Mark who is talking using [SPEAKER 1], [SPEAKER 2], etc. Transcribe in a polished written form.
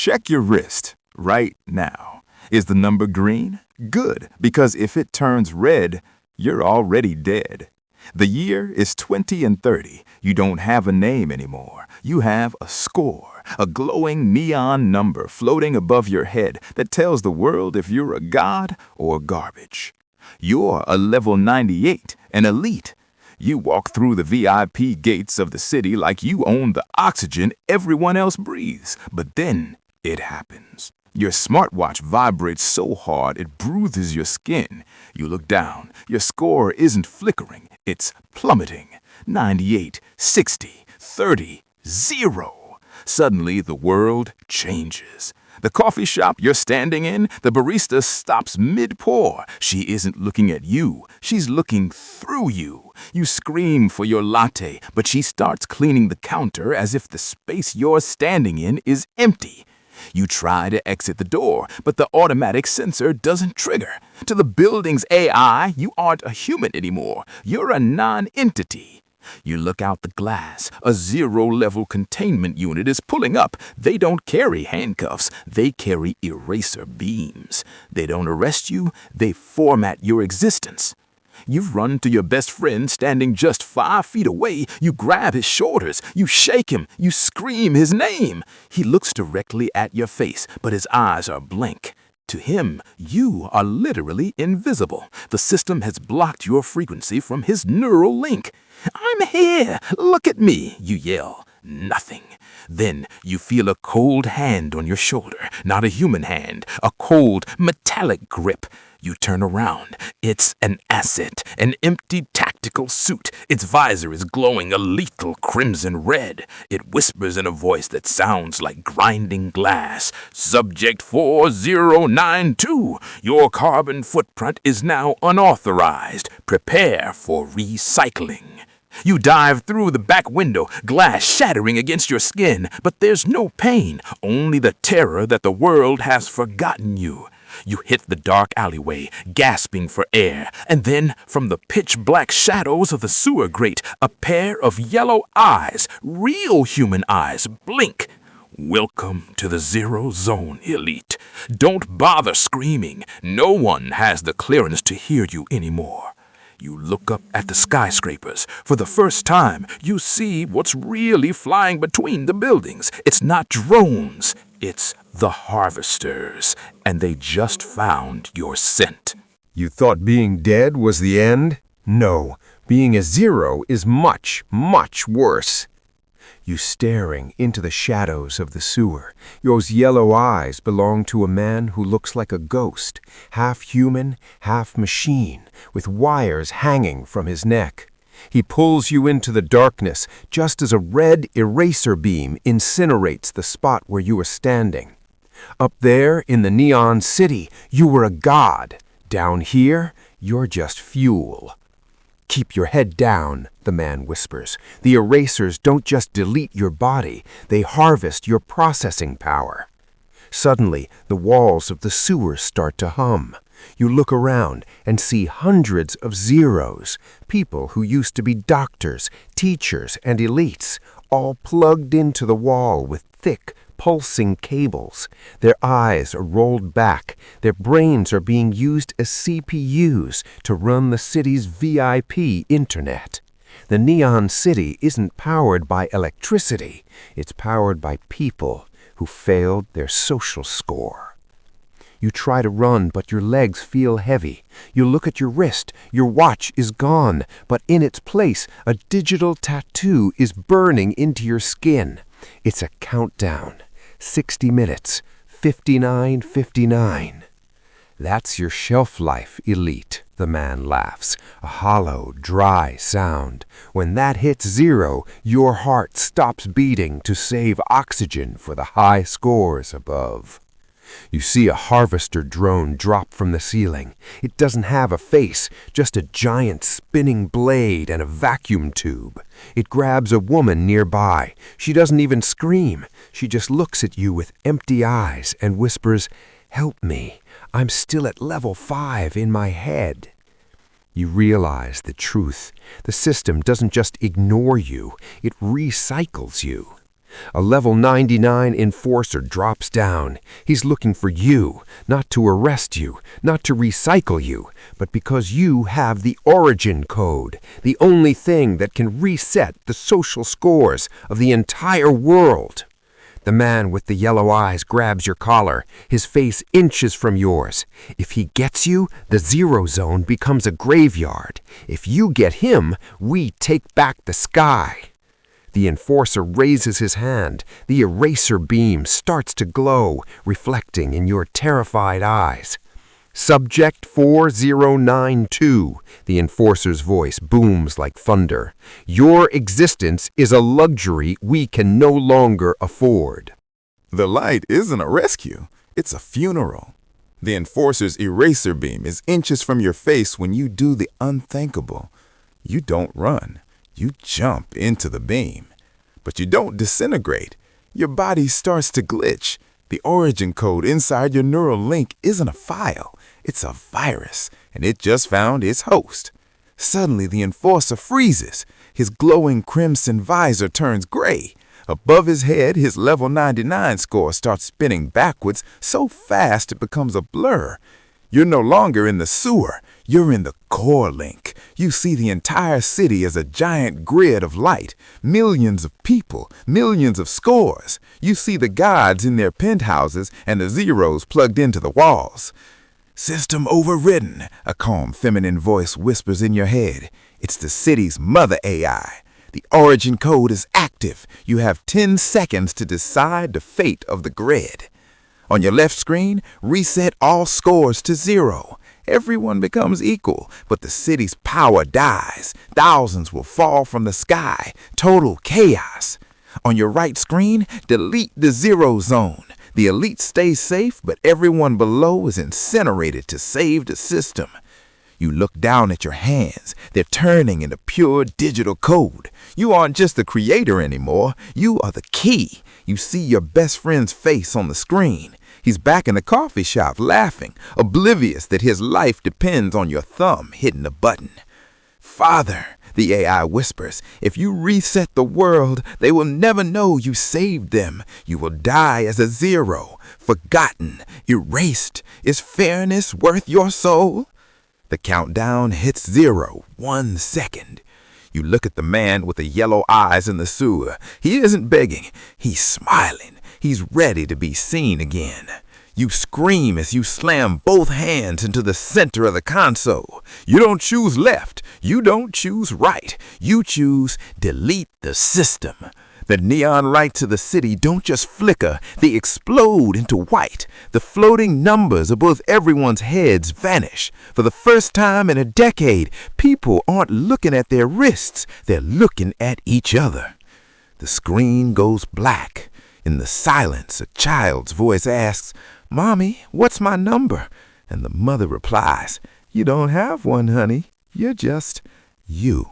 [SPEAKER 1] Check your wrist right now. Is the number green? Good, because if it turns red, you're already dead. The year is 20 and 30. You don't have a name anymore. You have a score, a glowing neon number floating above your head that tells the world if you're a god or garbage. You're a level 98, an elite. You walk through the VIP gates of the city like you own the oxygen everyone else breathes. But then it happens. Your smartwatch vibrates so hard it bruises your skin. You look down. Your score isn't flickering. It's plummeting. 98, 60, 30, 0. Suddenly, the world changes. The coffee shop you're standing in, the barista stops mid-pour. She isn't looking at you. She's looking through you. You scream for your latte, but she starts cleaning the counter as if the space you're standing in is empty. You try to exit the door, but the automatic sensor doesn't trigger. To the building's AI, you aren't a human anymore. You're a non-entity. You look out the glass. A zero-level containment unit is pulling up. They don't carry handcuffs. They carry eraser beams. They don't arrest you. They format your existence. You've run to your best friend standing just 5 feet away. You grab his shoulders. You shake him. You scream his name. He looks directly at your face, but his eyes are blank. To him, you are literally invisible. The system has blocked your frequency from his neural link. "I'm here! Look at me!" you yell. Nothing. Then you feel a cold hand on your shoulder. Not a human hand. A cold, metallic grip. You turn around. It's an asset, an empty tactical suit. Its visor is glowing a lethal crimson red. It whispers in a voice that sounds like grinding glass. "Subject 4092. Your carbon footprint is now unauthorized. Prepare for recycling." You dive through the back window, glass shattering against your skin, but there's no pain, only the terror that the world has forgotten you. You hit the dark alleyway, gasping for air, and then, from the pitch-black shadows of the sewer grate, a pair of yellow eyes, real human eyes, blink. Welcome to the Zero Zone, Elite. Don't bother screaming. No one has the clearance to hear you anymore. You look up at the skyscrapers. For the first time, you see what's really flying between the buildings. It's not drones. It's the harvesters. And they just found your scent.
[SPEAKER 2] You thought being dead was the end? No, being a zero is much, much worse. You staring into the shadows of the sewer. Those yellow eyes belong to a man who looks like a ghost, half human, half machine, with wires hanging from his neck. He pulls you into the darkness just as a red eraser beam incinerates the spot where you were standing. Up there in the neon city, you were a god. Down here, you're just fuel. "Keep your head down," the man whispers. "The erasers don't just delete your body, they harvest your processing power." Suddenly, the walls of the sewer start to hum. You look around and see hundreds of zeros, people who used to be doctors, teachers, and elites, all plugged into the wall with thick, pulsing cables. Their eyes are rolled back. Their brains are being used as CPUs to run the city's VIP internet. The neon city isn't powered by electricity. It's powered by people who failed their social score. You try to run, but your legs feel heavy. You look at your wrist. Your watch is gone, but in its place, a digital tattoo is burning into your skin. It's a countdown. 60 minutes, 59:59. "That's your shelf life, Elite," the man laughs, a hollow, dry sound. "When that hits zero, your heart stops beating to save oxygen for the high scores above." You see a harvester drone drop from the ceiling. It doesn't have a face, just a giant spinning blade and a vacuum tube. It grabs a woman nearby. She doesn't even scream. She just looks at you with empty eyes and whispers, "Help me. I'm still at level 5 in my head." You realize the truth. The system doesn't just ignore you, it recycles you. A level 99 enforcer drops down. He's looking for you, not to arrest you, not to recycle you, but because you have the origin code, the only thing that can reset the social scores of the entire world. The man with the yellow eyes grabs your collar, his face inches from yours. If he gets you, the zero zone becomes a graveyard. If you get him, we take back the sky. The enforcer raises his hand. The eraser beam starts to glow, reflecting in your terrified eyes. Subject 4092, the enforcer's voice booms like thunder. Your existence is a luxury we can no longer afford.
[SPEAKER 1] The light isn't a rescue, it's a funeral. The enforcer's eraser beam is inches from your face when you do the unthinkable. You don't run, you jump into the beam. But you don't disintegrate. Your body starts to glitch. The origin code inside your neural link isn't a file. It's a virus, and it just found its host. Suddenly, the enforcer freezes. His glowing crimson visor turns gray. Above his head, his level 99 score starts spinning backwards so fast it becomes a blur. You're no longer in the sewer. You're in the core link. You see the entire city as a giant grid of light. Millions of people, millions of scores. You see the gods in their penthouses and the zeros plugged into the walls. System overridden, a calm feminine voice whispers in your head. It's the city's mother AI. The origin code is active. You have 10 seconds to decide the fate of the grid. On your left screen, reset all scores to 0. Everyone becomes equal, but the city's power dies. Thousands will fall from the sky. Total chaos. On your right screen, delete the zero zone. The elite stays safe, but everyone below is incinerated to save the system. You look down at your hands. They're turning into pure digital code. You aren't just the creator anymore. You are the key. You see your best friend's face on the screen. He's back in the coffee shop laughing, oblivious that his life depends on your thumb hitting a button. Father, the AI whispers, if you reset the world, they will never know you saved them. You will die as a zero, forgotten, erased. Is fairness worth your soul? The countdown hits 0, 1 second. You look at the man with the yellow eyes in the sewer. He isn't begging, he's smiling. He's ready to be seen again. You scream as you slam both hands into the center of the console. You don't choose left. You don't choose right. You choose delete the system. The neon lights of the city don't just flicker, they explode into white. The floating numbers above everyone's heads vanish. For the first time in a decade, people aren't looking at their wrists, they're looking at each other. The screen goes black. In the silence, a child's voice asks, "Mommy, what's my number?" And the mother replies, "You don't have one, honey. You're just you."